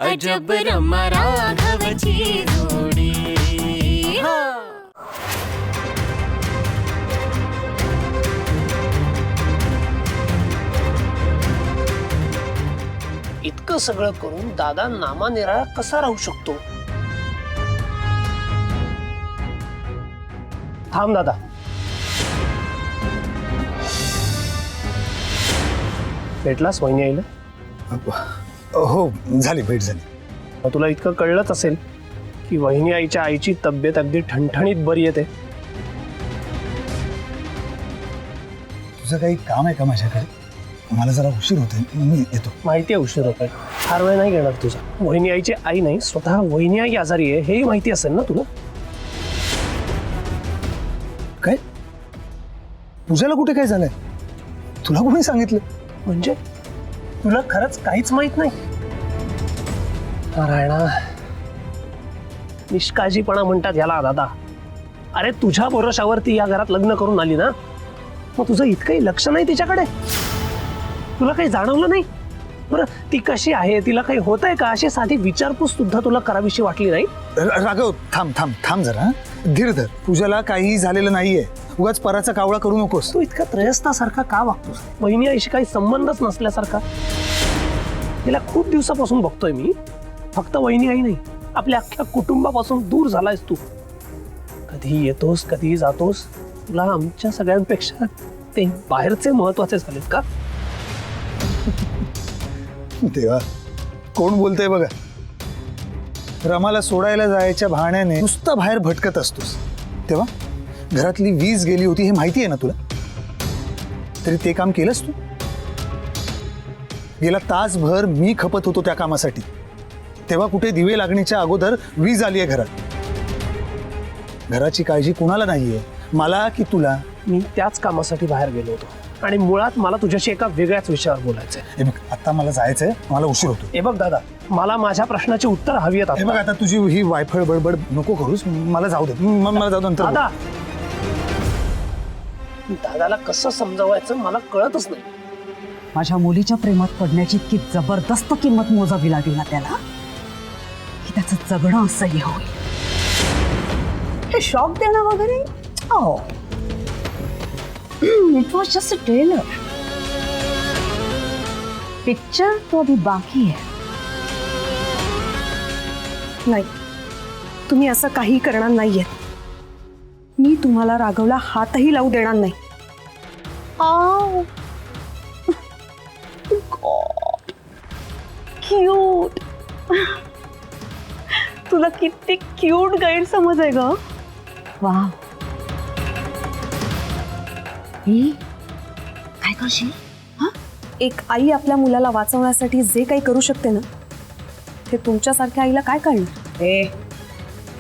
अजब रमा राघवची जोडी. इतकं सगळं करून दादा नामानिराळा कसा राहू शकतो? थांब दादा. भेटलास वहिनी आईला? हो झाली, भेट झाली. मग तुला इतकं कळलंच असेल की वहिनी आईच्या आईची तब्येत अगदी ठणठणीत बरी येते. तुझं काही काम आहे का माझ्याकडे? मला जरा उशीर होतोय, मी येतो. माहिती आहे उशीर होतोय, फार वेळ नाही घेणार तुझा. वहिनी आईची आई नाही, स्वतः वहिनी आई आजारी आहे हेही माहिती असेल ना तुला? काय पूजाला कुठे काय झालंय? तुला कोणी सांगितलं? म्हणजे तुला खरंच काहीच माहित नाही? नारायणा, निष्काळजीपणा म्हणतात याला दादा. अरे तुझ्या भरोशावरती या घरात लग्न करून आली ना, मग तुझं इतकंही लक्ष नाही तिच्याकडे? तुला काही जाणवलं नाही? बरं ती कशी आहे, तिला काही होत आहे का, अशी साधी विचारपूस सुद्धा तुला करावीशी वाटली नाही? राघव थांब थांब थांब जरा, धीर धर. पूजाला काहीही झालेलं नाहीये, उगाच पराचा कावळा करू नकोस. तू इतका त्रयस्तासारखा का वागतोस? वहिनी आईशी काही संबंधच नसल्यासारखा. तिला खूप दिवसापासून बघतोय मी. फक्त वहिनी आई नाही, आपल्या अख्ख्या कुटुंबापासून दूर झालायस तू. कधी येतोस कधी जातोस. तुला आमच्या सगळ्यांपेक्षा ते बाहेरचे महत्वाचे झालेत का? देवा, कोण बोलतंय बघा. रमाला सोडायला जायच्या बहाण्याने नुसतं बाहेर भटकत असतोस. तेव्हा घरातली वीज गेली होती हे माहिती आहे ना तुला? तरी ते काम केलंस तू? गेला तासभर मी खपत होतो त्या कामासाठी. तेव्हा कुठे दिवे लागण्याच्या अगोदर वीज आली आहे घरात. घराची काळजी कुणाला नाहीये, मला की तुला? मी त्याच कामासाठी बाहेर गेलो होतो आणि मुळात मला तुझ्याशी एका वेगळ्याच विषयावर बोलायचंय. हे बघ, आता मला जायचंय, मला उशीर होतो. हे बघ दादा, मला माझ्या प्रश्नाची उत्तर हवी आहेत. हे बघ, आता तुझी ही वायफळ बडबड नको करूस. मला जाऊ दे, मला जाऊ दे नंतर. दादा, दादाला कसं समजावायचं मला कळतच नाही. माझ्या मुलीच्या प्रेमात पडण्याची इतकी जबरदस्त किंमत मोजावी लागेल ना त्याला, की त्याचं जगणं असह्य होईल. हे शॉक देणं वगैरे, हो, it was just a trailer. Picture तो अभी बाकी है. नाही, तुम्ही असं काही करणार नाहीये. मी तुम्हाला राघवला हातही लावू देणार नाही. क्यूट. तुला किती क्यूट गैरसमज आहे ग. वा, काय करशील? एक आई आपल्या मुलाला वाचवण्यासाठी जे काही करू शकते ना, ते तुमच्यासारख्या आईला काय कळणार?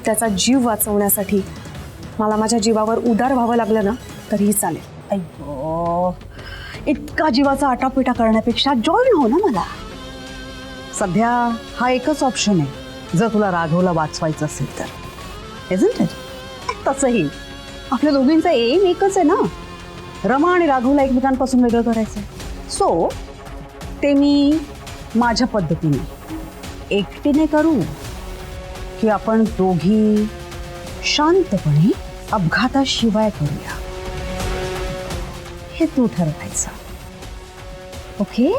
त्याचा जीव वाचवण्यासाठी मला माझ्या जीवावर उदार व्हावं लागलं ना तरीही चालेल. अय्यो, इतका जीवाचा आटापिटा करण्यापेक्षा जॉईन हो ना मला. सध्या हा एकच ऑप्शन आहे जर तुला राघवला वाचवायचं असेल तर. Isn't it? तसंही आपल्या दोघींचा एम एकच आहे ना, रमा आणि राघवला एकमेकांपासून वेगळं करायचं. सो ते मी माझ्या पद्धतीने एकटीने करू की आपण दोघी शांतपणे अपघाताशिवाय करूया, हे तू ठरवायचं. ओके?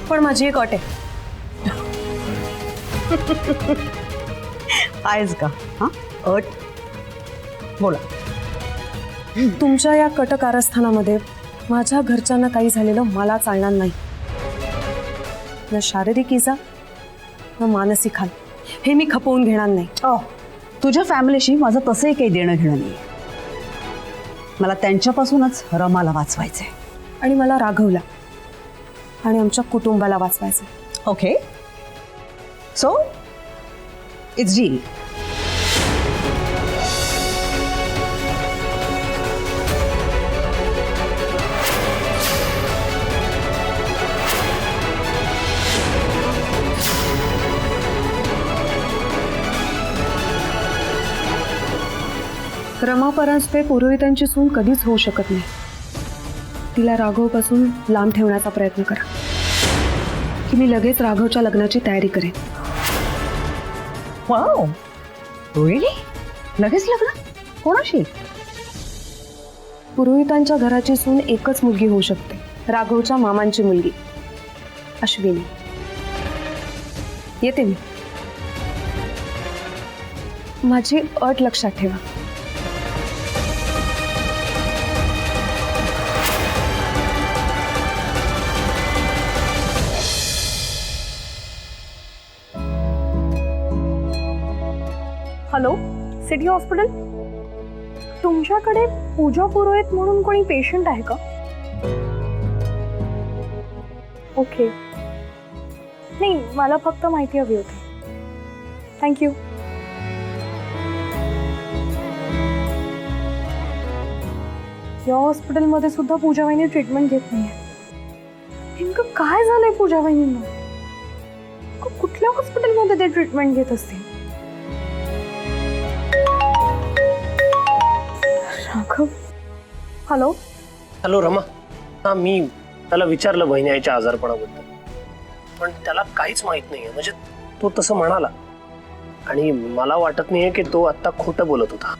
पण माझी एक अट आहे. आहेस का? हा, अट बोला. तुमच्या या कट कारस्थानामध्ये माझ्या घरच्यांना काही झालेलं मला चालणार नाही. ना शारीरिक इजा ना मानसिक हाल, हे मी खपवून घेणार नाही. तुझ्या फॅमिलीशी माझं तसंही काही देणं घेणं नाही. मला त्यांच्यापासूनच रमाला वाचवायचंय आणि मला राघवला आणि आमच्या कुटुंबाला वाचवायचं. Okay, so it's deal. Rama Paranjape पुरोहितांची सून कधीच होऊ शकत नाही. तिला राघवपासून लांब ठेवण्याचा प्रयत्न करा की मी लगेच राघवच्या लग्नाची तयारी करेन. वाव, रोहिणी, लगेच लग्न कोणाशी? पुरोहितांच्या घराची सून एकच मुलगी होऊ शकते, राघवच्या मामांची मुलगी अश्विनी. येते मी. माझी अट लक्षात ठेवा. Hello, city hospital. तुमच्याकडे पूजा पुरोहित म्हणून कोणी पेशंट आहे का? ओके. नाही, मला फक्त माहिती हवी होती. थँक्यू. या हॉस्पिटलमध्ये सुद्धा पूजा वहिनी ट्रीटमेंट घेत नाहीये. नेमकं काय झालंय पूजा वहिनींना? कुठल्या हॉस्पिटलमध्ये ते ट्रीटमेंट घेत असतील? राघव. हॅलो. हॅलो रमा. हां, मी त्याला विचारलं बहिणी आईच्या आजारपणाबद्दल, पण त्याला काहीच माहित नाहीये. म्हणजे तो तसं म्हणाला, आणि मला वाटत नाहीये की तो आत्ता खोटं बोलत होता.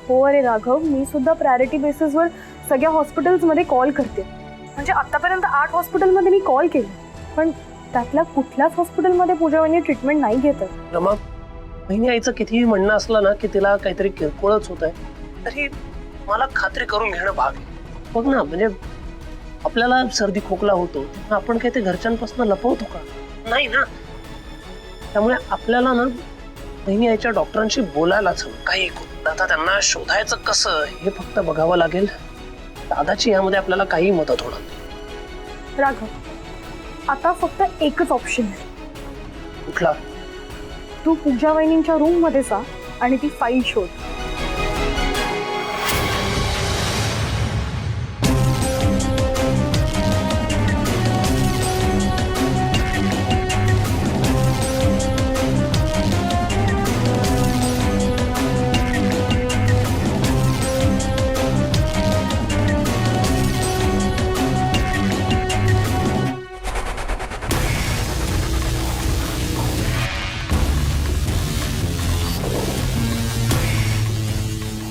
हो अरे राघव, मी सुद्धा प्रायोरिटी बेसिसवर सगळ्या हॉस्पिटल्समध्ये कॉल करते. म्हणजे आतापर्यंत 8 हॉस्पिटलमध्ये मी कॉल केले, पण त्यातल्या कुठल्याच हॉस्पिटलमध्ये पूजा वहिनी ट्रीटमेंट नाही घेत आहे. रमा, बहिणी आईचं कितीही म्हणणं असलं ना की तिला काहीतरी किरकोळच होत आहे, तरी मला खात्री करून घेणं भाग आहे. बघ ना, म्हणजे आपल्याला सर्दी खोकला होतो, आपण काही ते घरच्यांपासून लपवतो का? नाही ना. त्यामुळे आपल्याला ना बहिणी आईच्या डॉक्टरांशी बोलायलाच हवं. काही आता त्यांना शोधायचं कसं हे फक्त बघावं लागेल. दादाची यामध्ये आपल्याला काही मदत होणार नाही. राघव, आता फक्त एकच ऑप्शन आहे. कुठला? तू पूजा वहिनींच्या रूम मध्ये जा आणि ती फाईल शोध.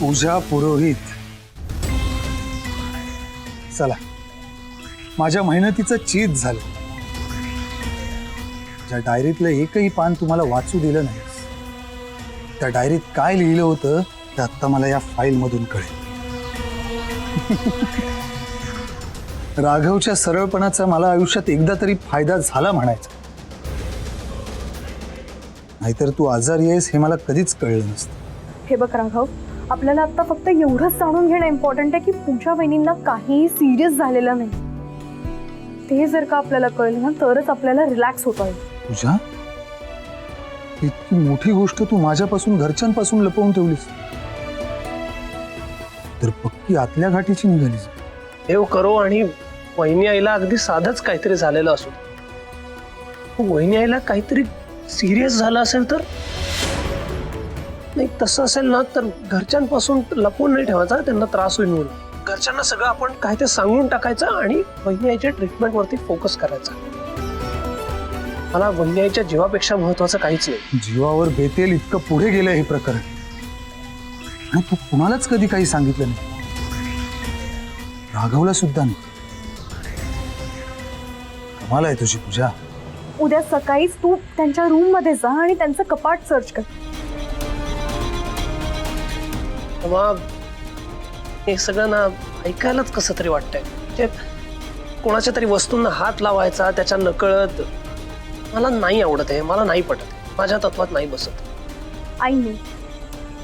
पूजा पुरोहित. चला, माझ्या मेहनतीचं चीज झालं. ज्या डायरीतलं एकही पान तुम्हाला वाचू दिलं नाही, त्या डायरीत काय लिहिलं होतं ते आत्ता मला या फाईल मधून कळेल. राघवच्या सरळपणाचा मला आयुष्यात एकदा तरी फायदा झाला म्हणायचा. नाहीतर तू आजारी आहेस हे मला कधीच कळलं नसतं. हे बघ राघव, आपल्याला आता फक्त एवढंच जाणून घेणं इम्पॉर्टंट आहे की पूजा वहिनींना काहीही सिरियस झालेलं नाही. ते जर का आपल्याला कळलं ना तरच आपल्याला रिलॅक्स होता येईल. पूजा, इतकी मोठी गोष्ट तू माझ्यापासून घरच्यांपासून लपवून ठेवलीस, तर पक्की आतल्या घाटीची निघालीस. देव करो आणि वहिनी आईला अगदी साधंच काहीतरी झालेलं असो. वहिनी आईला काहीतरी सिरियस झालं असेल तर? नाही, तसं असेल ना तर घरच्यांपासून लपवून नाही ठेवायचा, त्यांना त्रास होईल म्हणून. घरच्यांना सगळं आपण काय ते सांगून टाकायचं आणि वहिनी आईच्या ट्रीटमेंटवरती फोकस करायचा. मला वहिनी आईच्या जीवापेक्षा महत्वाचं काहीच नाही. जीवावर बेतेल इतकं पुढे गेलं हे प्रकरण, आणि तू कुणालाच कधी काही सांगितलं नाही. राघवला सुद्धा नाही. कमाल आहे तुझी पूजा. उद्या सकाळीच तू त्यांच्या रूम मध्ये जा आणि त्यांचं कपाट सर्च कर. मग हे सगळं ना ऐकायलाच कसं तरी वाटतंय. म्हणजे कोणाच्या तरी वस्तूंना हात लावायचा त्याच्या नकळत मला नाही आवडत आहे, मला नाही पटत, माझ्या तत्वात नाही बसत. आई नो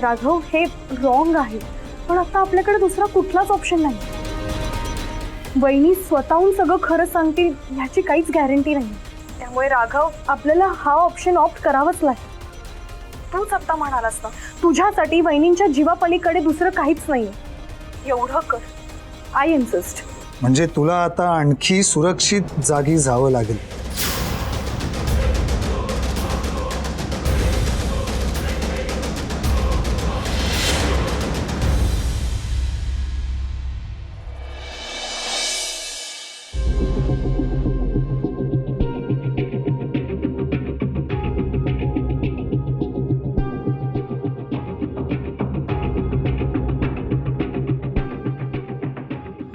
राघव, हे रॉंग आहे, पण आता आपल्याकडे दुसरा कुठलाच ऑप्शन नाही. वहिनी स्वतःहून सगळं खरं सांगतील याची काहीच गॅरंटी नाही. त्यामुळे राघव, आपल्याला हा ऑप्शन ऑप्ट करावाच लागेल. तूच आत्ता म्हणालास ना, तुझ्यासाठी वहिनींच्या जीवापलीकडे दुसरं काहीच नाहीये. एवढं कर. I insist. म्हणजे तुला आता आणखी सुरक्षित जागी जावं लागेल.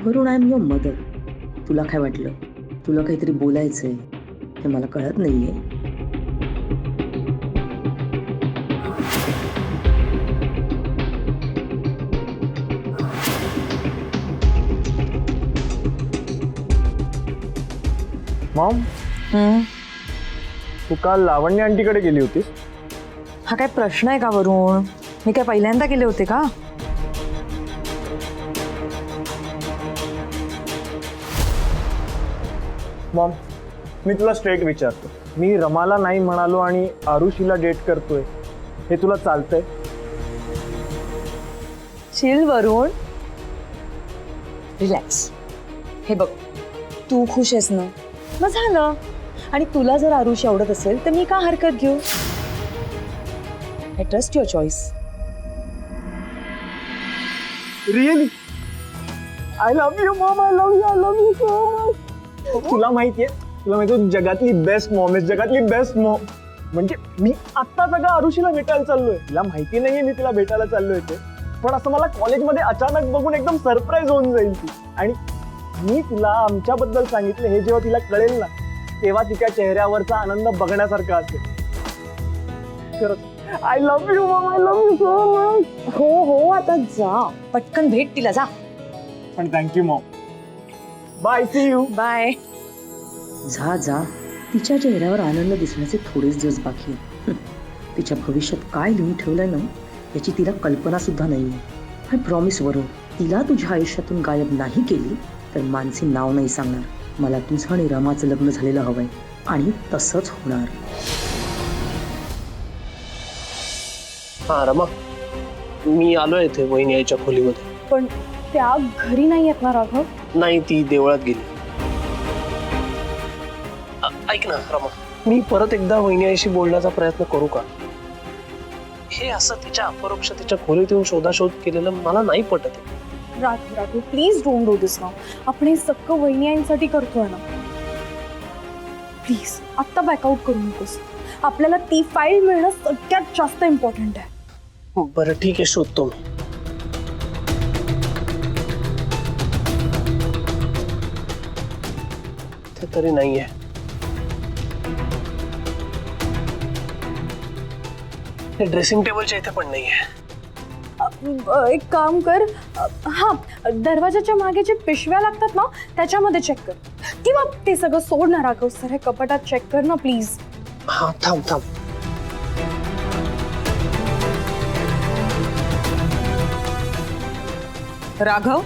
वरून आय एम युअर मदर. तुला काय वाटलं? तुला काहीतरी बोलायचंय हे मला कळत नाहीये. मॉम, तू काल लावण्य आंटीकडे गेली होतीस? हा काय प्रश्न आहे का वरुण? मी काय पहिल्यांदा गेले होते का? मॉम, मी तुला स्ट्रेट विचारतो, मी रमाला नाही म्हणालो आणि आरुषीला डेट करतोय, हे तुला चालतंय? चिल वरुण, रिलॅक्स. हे बघ, तू खुश आहेस ना, मग झालं. आणि तुला जर आरुषी आवडत असेल तर मी का हरकत घेऊ? I trust your choice. Really? I love you mom, I love you so much. तुला माहितीये, जगातली बेस्ट मॉम आहे, जगातली बेस्ट मॉम. म्हणजे मी आत्ता सगळं आरुषीला भेटायला चाललोय. तिला माहिती नाहीये मी तिला भेटायला चाललोय ते, पण असं मला कॉलेजमध्ये अचानक बघून एकदम सरप्राईज होऊन जाईल ती. आणि मी तिला आमच्याबद्दल सांगितलं हे जेव्हा तिला कळेल ना, तेव्हा तिच्या चेहऱ्यावरचा आनंद बघण्यासारखा असेल. खरंच I love you mom, I love you so much. हो, आता जा, पटकन भेट तिला, जा. पण thank you mom. Bye, see you. Bye. जा जा, तिच्या चेहऱ्यावर आनंद दिसण्याचे थोडेच दिवस बाकी आहे. तिच्या भविष्यात काय लिहून ठेवलंय ना याची तिला कल्पना सुद्धा नाहीये. आय प्रॉमिस वरून, तिला तुझ्या आयुष्यातून गायब नाही केली तर मानसी नाव नाही सांगणार. मला तुझं आणि रमाचं लग्न झालेलं हवंय आणि तसंच होणार. हा रमा, मी आलोय इथे वहिनी आईच्या खोलीमध्ये. पण त्या घरी नाही येत ना राघव? नाही, ती देवळात गेली. ऐक ना रमा, मी परत एकदा वहिनी आईशी बोलण्याचा प्रयत्न करू का? हे असं तिच्या अपरोक्षतेच्या खोलीत येऊन शोधाशोध केलेलं मला नाही पटत आहे. Raghav please don't do this now. आपण हे सगळं वहिनी करतोय ना. प्लीज आत्ता बॅकआउट करू नकोस. आपल्याला ती फाईल मिळणं सगळ्यात जास्त इम्पॉर्टंट आहे. बरं ठीक आहे, शोधतो मी. ते तरी नाहीये. ते ड्रेसिंग टेबलच्या इथे पण नाहीये. एक काम कर, हा दरवाजाच्या मागे जे पिशव्या लागतात ना त्याच्यामध्ये चेक कर. किंवा ते सगळं सोड ना राघव, सर हे कपाटात चेक कर ना प्लीज. हा थांब थांब. राघव,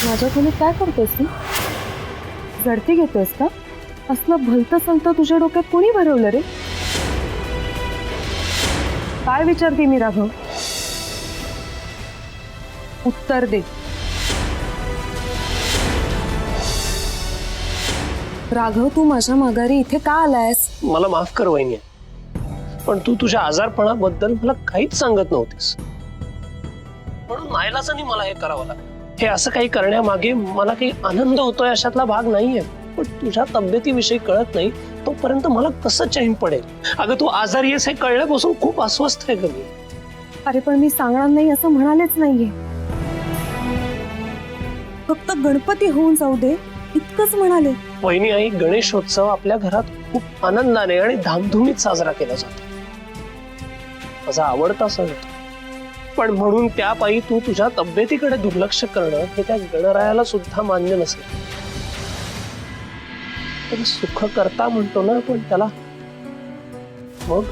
माझ्या खोलीत काय करतोस तू? झडती घेतोस का? असलं भलतं सांगतं तुझ्या डोक्यात कोणी भरवलं रे? काय विचारते मी राघव? उत्तर दे. राघव, तू माझ्या माघारी इथे का आलायस? मला माफ कर वहिनी, पण तू तुझ्या आजारपणाबद्दल मला काहीच सांगत नव्हतीस, म्हणून नाईलाजाने मला हे करावं लागलं. हे असं काही करण्यामागे मला काही आनंद होतोय अशातला भाग नाहीये, पण तुझ्या तब्येतीविषयी कळत नाही तोपर्यंत मला कसं चैन पडेल? अगं तू आजारी आहेस हे कळल्यापासून खूप अस्वस्थ आहे ग मी. अरे पण मी सांगणार नाही असं म्हणालेच नाहीये. फक्त गणपती होऊन जाऊ दे इतकंच म्हणाले. वहिनी आई, गणेशोत्सव आपल्या घरात खूप आनंदाने आणि धामधुमीत साजरा केला जातो. माझा आवडता सण होतो, पण म्हणून त्या पायी तू तुझ्या तब्येतीकडे दुर्लक्ष करणं हे त्या गणरायाला सुद्धा मान्य नसेल. तर सुख करता म्हणतो ना आपण त्याला, मग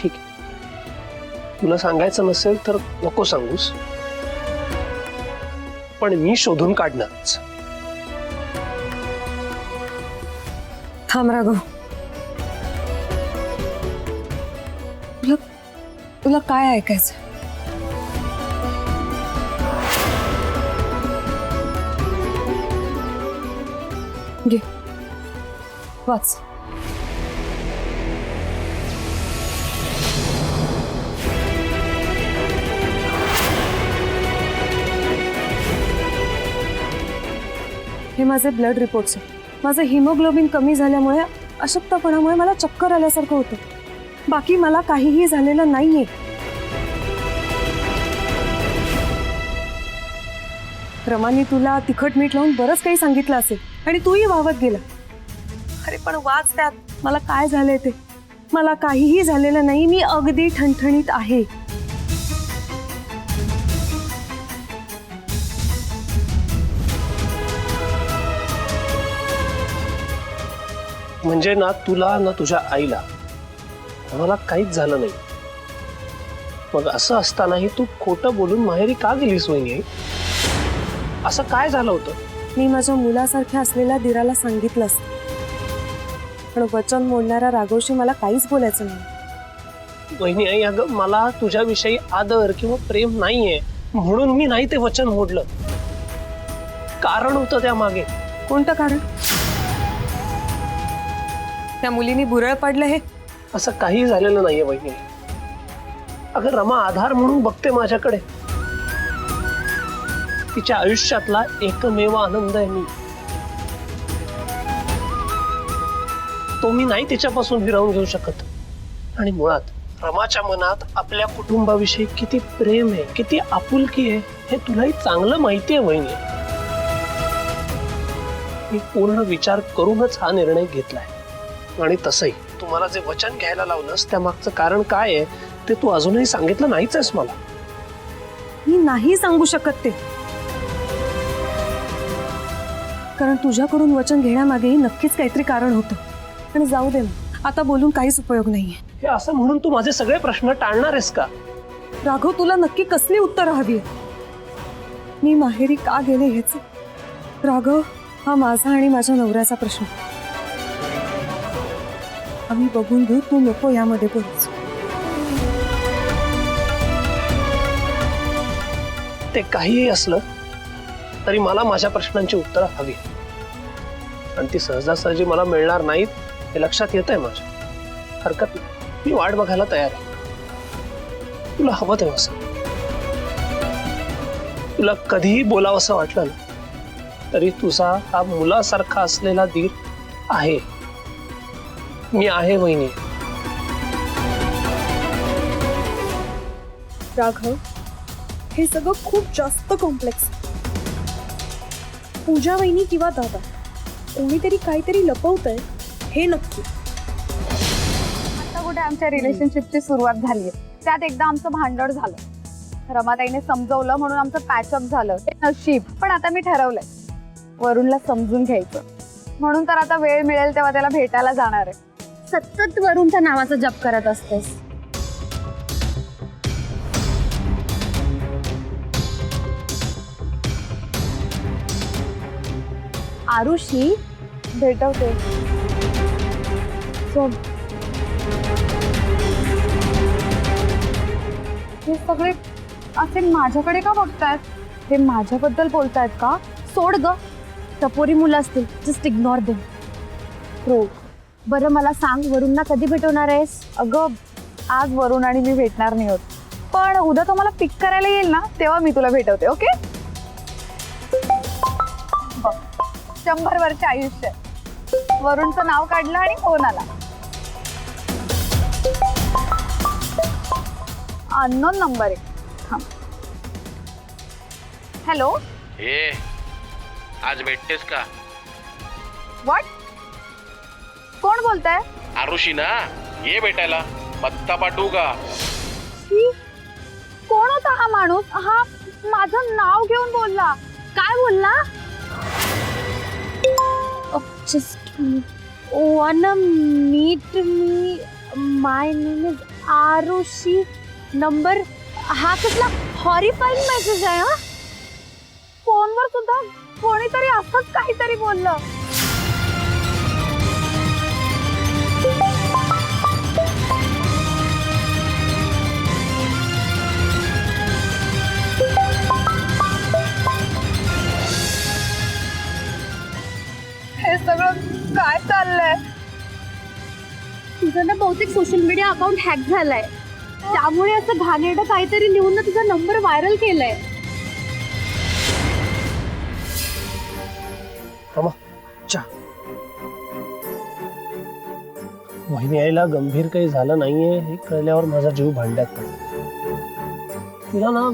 ठीक आहे, तुला सांगायचं नसेल तर नको सांगूस, पण मी शोधून काढणारच. थांब राघव, तुला काय ऐकायचं? घे, वाच. हे माझे ब्लड रिपोर्ट्स आहेत. माझं हिमोग्लोबिन कमी झाल्यामुळे अशक्तपणामुळे मला चक्कर आल्यासारखं होतं. बाकी मला काहीही झालेलं नाहीये. रमानी तुला तिखट मीठ लावून बरंच काही सांगितलं असेल आणि तूही वावत गेला. अरे पण वाच त्यात, मला काय झालंय ते. मला काहीही झालेलं नाही. मी अगदी ठणठणीत आहे. म्हणजे ना तुला ना तुझ्या आईला मला काहीच झालं नाही. मग असं असतानाही तू खोटं बोलून माहेरी का गेलीस वहिनी आई? असं काय झालं होतं? मी माझ्या मुलासारख्या असलेल्या दिराला सांगितलं असतं, पण वचन मोडणाऱ्या राघवशी मला काहीच बोलायचं नाही. वहिनी आई, अगं मला तुझ्याविषयी आदर किंवा प्रेम नाहीये म्हणून मी नाही ते वचन मोडलं. कारण होतं त्या मागे. कोणतं कारण? त्या मुलीने बुरळ पडलं हे? असं काही झालेलं नाहीये वहिनी. अगं रमा आधार म्हणून बघते माझ्याकडे. तिच्या आयुष्यातला एकमेव आनंद आहे मी. तो मी नाही तिच्यापासून हिरावून घेऊ शकत. आणि मुळात रमाच्या मनात आपल्या कुटुंबाविषयी किती प्रेम आहे, किती आपुलकी आहे हे तुलाही चांगलं माहिती आहे वहिनी. मी पूर्ण विचार करूनच हा निर्णय घेतलाय. आणि तसंही तुम्हाला जे वचन घ्यायला लावलंस त्या मागचं कारण काय आहे ते तू अजूनही सांगितलं नाहीच आहेस मला. मी नाही सांगू शकत ते, कारण तुझ्याकडून वचन घेण्यामागेही नक्कीच काहीतरी कारण होतं. आणि जाऊ दे ना, आता बोलून काहीच उपयोग नाहीये. हे असं म्हणून तू माझे सगळे प्रश्न टाळणार आहेस का? राघव, तुला नक्की कसली उत्तर हवी? मी माहेरी का गेले ह्याच? राघव, हा माझा आणि माझ्या नवऱ्याचा प्रश्न. आम्ही बघून घेऊ, तू नको यामध्ये बोलूस. ते काहीही असलं तरी मला माझ्या प्रश्नांची उत्तरं हवी. आणि ती सहजासहजी मला मिळणार नाहीत हे लक्षात येत आहे माझ्या. हरकत नाही, मी वाट बघायला तयार आहे. तुला हवं तेव्हा सांग. तुला कधीही बोलावंसं वाटलं ना तरी तुझा हा मुलासारखा असलेला दीर आहे. मी आहे वहिनी. राघव, हे सगळं खूप जास्त कॉम्प्लेक्स. पूजा वहिनी किंवा दादा कोणीतरी काहीतरी लपवतंय हे नक्की. आता कुठे आमच्या रिलेशनशिपची सुरुवात झाली आहे, त्यात एकदा आमचं भांडण झालं. रमाताईने समजवलं म्हणून आमचं पॅचअप झालं, ते नशीब. पण आता मी ठरवलंय वरुणला समजून घ्यायचं. म्हणून तर आता वेळ मिळेल तेव्हा त्याला भेटायला जाणार आहे. सतत वरुणच्या नावाचा जप करत असतेस. आरुषी, भेटवते. सोड. हे सगळे असे माझ्याकडे का बघतायत? हे माझ्याबद्दल बोलतायत का? सोड ग, टपोरी मुलं असतील, जस्ट इग्नोर देम. हो. बरं मला सांग, वरुणला कधी भेटवणार आहेस? अगं, आज वरुण आणि मी भेटणार नाही होत, पण उद्या तो मला पिक करायला येईल ना तेव्हा मी तुला भेटवते. ओके? 100 वर्ष आयुष्य. वरुणचं नाव काढलं आणि फोन आला. अननोन नंबर आहे. हॅलो. ए, आज भेटतेस का? व्हॉट? कोण बोलताय? आरुषी ना, ये भेटायला. पत्ता पाठवू का? कोण होता हा माणूस? हा माझं नाव घेऊन बोलला. काय बोलला? Just wanna meet me. My name is Aarushi. Number. हा कसला हॉरिफाईंग मेसेज आहे. हा, फोनवर सुद्धा कोणीतरी असंच काहीतरी बोललं. हे सगळं काय चाललंय? तुझं ना बहुतेक सोशल मीडिया अकाउंट हॅक झालाय, त्यामुळे असं घाणेरडं काहीतरी लिहून ना तुझा नंबर व्हायरल केलाय. रमा, चहा. वहिनी आईला गंभीर काही झालं नाहीये हे कळल्यावर माझा जीव भांड्यात पडला. तिला ना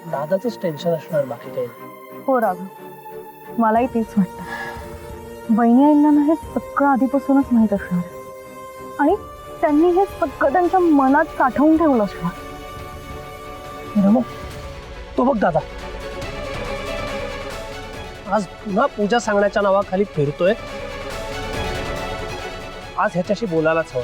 दादाचंच टेन्शन असणार, बाकी काही नाही. हो राघव, मलाही तेच वाटतं. बहिणी आईंना ना हे सगळं आधीपासूनच माहीत असणार आणि त्यांनी हे सगळं त्यांच्या मनात साठवून ठेवलं असणार. रमा, तो बघ दादा आज पुन्हा पूजा सांगण्याच्या नावाखाली फिरतोय. आज ह्याच्याशी बोलायलाच हवं.